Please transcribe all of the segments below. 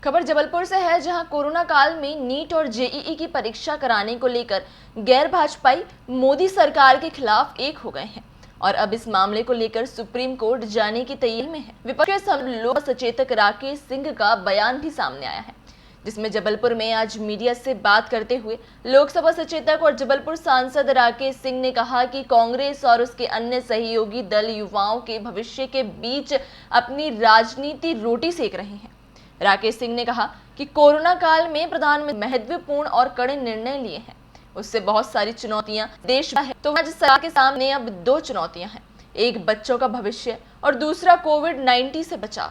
खबर जबलपुर से है, जहां कोरोना काल में नीट और जेईई की परीक्षा कराने को लेकर गैर भाजपाई मोदी सरकार के खिलाफ एक हो गए हैं और अब इस मामले को लेकर सुप्रीम कोर्ट जाने की तैयारी में है। विपक्ष के लोक सचेतक राकेश सिंह का बयान भी सामने आया है, जिसमें जबलपुर में आज मीडिया से बात करते हुए लोकसभा सचेतक और जबलपुर सांसद राकेश सिंह ने कहा कि कांग्रेस और उसके अन्य सहयोगी दल युवाओं के भविष्य के बीच अपनी राजनीति रोटी सेक रहे हैं। राकेश सिंह ने कहा कि कोरोना काल में प्रधानमंत्री महत्वपूर्ण और कड़े निर्णय लिए हैं, उससे बहुत सारी चुनौतियां देश में है। तो राज्य सरकार के सामने अब दो चुनौतियां हैं, एक बच्चों का भविष्य और दूसरा कोविड-19 से बचाव।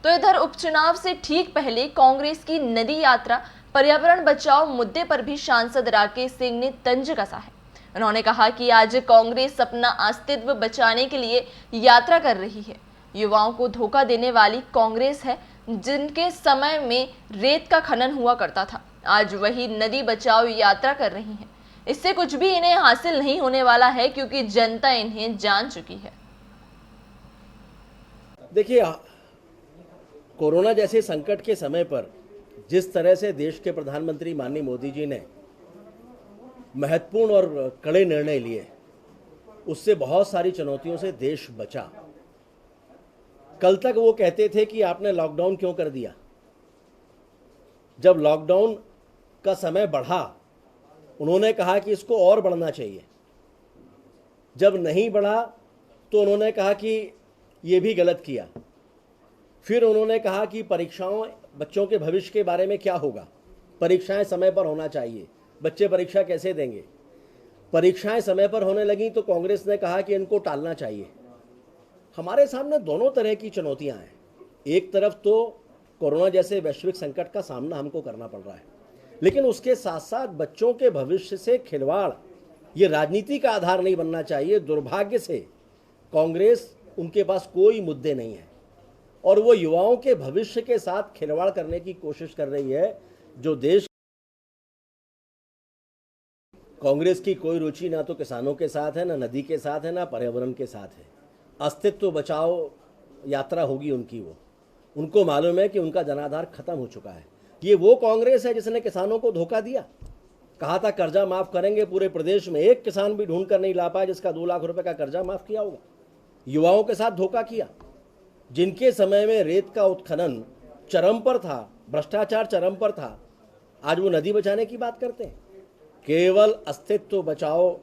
तो इधर उपचुनाव से ठीक पहले कांग्रेस की नदी यात्रा पर्यावरण बचाओ मुद्दे पर भी सांसद राकेश सिंह ने तंज कसा है। उन्होंने कहा कि आज कांग्रेस अपना अस्तित्व बचाने के लिए यात्रा कर रही है। युवाओं को धोखा देने वाली कांग्रेस है, जिनके समय में रेत का खनन हुआ करता था, आज वही नदी बचाओ यात्रा कर रही है। इससे कुछ भी इन्हें हासिल नहीं होने वाला है, क्योंकि जनता इन्हें जान चुकी है। देखिए, कोरोना जैसे संकट के समय पर जिस तरह से देश के प्रधानमंत्री माननीय मोदी जी ने महत्वपूर्ण और कड़े निर्णय लिए, उससे बहुत सारी चुनौतियों से देश बचा। कल तक वो कहते थे कि आपने लॉकडाउन क्यों कर दिया। जब लॉकडाउन का समय बढ़ा, उन्होंने कहा कि इसको और बढ़ना चाहिए। जब नहीं बढ़ा तो उन्होंने कहा कि ये भी गलत किया। फिर उन्होंने कहा कि परीक्षाओं, बच्चों के भविष्य के बारे में क्या होगा, परीक्षाएं समय पर होना चाहिए, बच्चे परीक्षा कैसे देंगे। परीक्षाएं समय पर होने लगी तो कांग्रेस ने कहा कि इनको टालना चाहिए। हमारे सामने दोनों तरह की चुनौतियां हैं। एक तरफ तो कोरोना जैसे वैश्विक संकट का सामना हमको करना पड़ रहा है, लेकिन उसके साथ साथ बच्चों के भविष्य से खिलवाड़ ये राजनीति का आधार नहीं बनना चाहिए। दुर्भाग्य से कांग्रेस, उनके पास कोई मुद्दे नहीं है और वो युवाओं के भविष्य के साथ खिलवाड़ करने की कोशिश कर रही है। जो देश, कांग्रेस की कोई रुचि ना तो किसानों के साथ है, ना नदी के साथ है, ना पर्यावरण के साथ है। अस्तित्व बचाओ यात्रा होगी उनकी। उनको मालूम है कि उनका जनाधार खत्म हो चुका है। ये वो कांग्रेस है जिसने किसानों को धोखा दिया। कहा था कर्जा माफ करेंगे, पूरे प्रदेश में एक किसान भी ढूंढ कर नहीं ला पाया जिसका 2 लाख रुपए का कर्जा माफ किया होगा। युवाओं के साथ धोखा किया, जिनके समय में रेत का उत्खनन चरम पर था, भ्रष्टाचार चरम पर था, आज वो नदी बचाने की बात करते हैं। केवल अस्तित्व बचाओ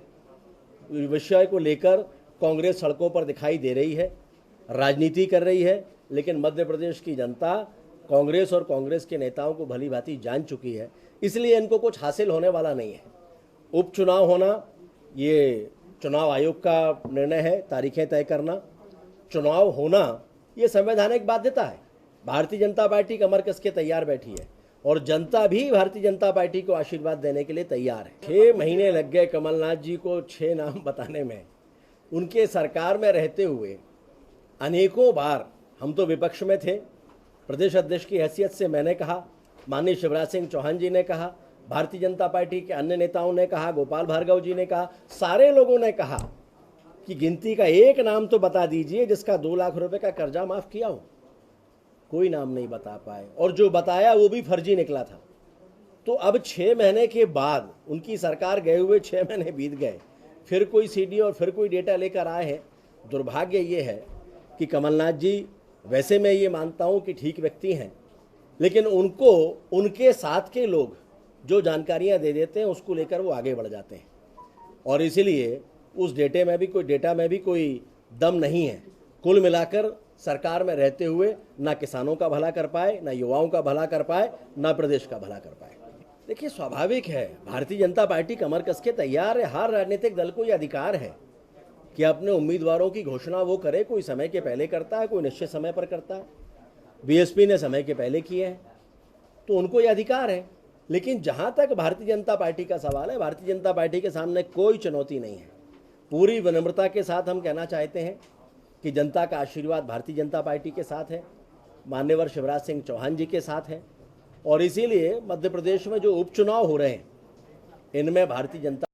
विषय को लेकर कांग्रेस सड़कों पर दिखाई दे रही है, राजनीति कर रही है, लेकिन मध्य प्रदेश की जनता कांग्रेस और कांग्रेस के नेताओं को भली भांति जान चुकी है, इसलिए इनको कुछ हासिल होने वाला नहीं है। उपचुनाव होना ये चुनाव आयोग का निर्णय है, तारीखें तय करना। चुनाव होना ये संवैधानिक बाध्यता है। भारतीय जनता पार्टी कमर कस के तैयार बैठी है और जनता भी भारतीय जनता पार्टी को आशीर्वाद देने के लिए तैयार है। 6 महीने लग गए कमलनाथ जी को 6 नाम बताने में। उनके सरकार में रहते हुए अनेकों बार हम तो विपक्ष में थे, प्रदेश अध्यक्ष की हैसियत से मैंने कहा, माननीय शिवराज सिंह चौहान जी ने कहा, भारतीय जनता पार्टी के अन्य नेताओं ने कहा, गोपाल भार्गव जी ने कहा, सारे लोगों ने कहा कि गिनती का एक नाम तो बता दीजिए जिसका 2 लाख रुपए का कर्जा माफ किया हो। कोई नाम नहीं बता पाए और जो बताया वो भी फर्जी निकला था। तो अब 6 महीने के बाद उनकी सरकार गए हुए 6 महीने बीत गए, फिर कोई सीडी और फिर कोई डेटा लेकर आए हैं। दुर्भाग्य ये है कि कमलनाथ जी, वैसे मैं ये मानता हूँ कि ठीक व्यक्ति हैं, लेकिन उनको उनके साथ के लोग जो जानकारियाँ दे देते हैं उसको लेकर वो आगे बढ़ जाते हैं और इसीलिए उस डेटा में भी कोई दम नहीं है। कुल मिलाकर सरकार में रहते हुए ना किसानों का भला कर पाए, ना युवाओं का भला कर पाए, ना प्रदेश का भला कर पाए। देखिए, स्वाभाविक है, भारतीय जनता पार्टी कमर कस के तैयार है। हर राजनीतिक दल को यह अधिकार है कि अपने उम्मीदवारों की घोषणा वो करे। कोई समय के पहले करता है, कोई निश्चित समय पर करता है। बीएसपी ने समय के पहले किए हैं तो उनको यह अधिकार है। लेकिन जहां तक भारतीय जनता पार्टी का सवाल है, भारतीय जनता पार्टी के सामने कोई चुनौती नहीं है। पूरी विनम्रता के साथ हम कहना चाहते हैं कि जनता का आशीर्वाद भारतीय जनता पार्टी के साथ है, मान्यवर शिवराज सिंह चौहान जी के साथ है और इसीलिए मध्य प्रदेश में जो उपचुनाव हो रहे हैं, इनमें भारतीय जनता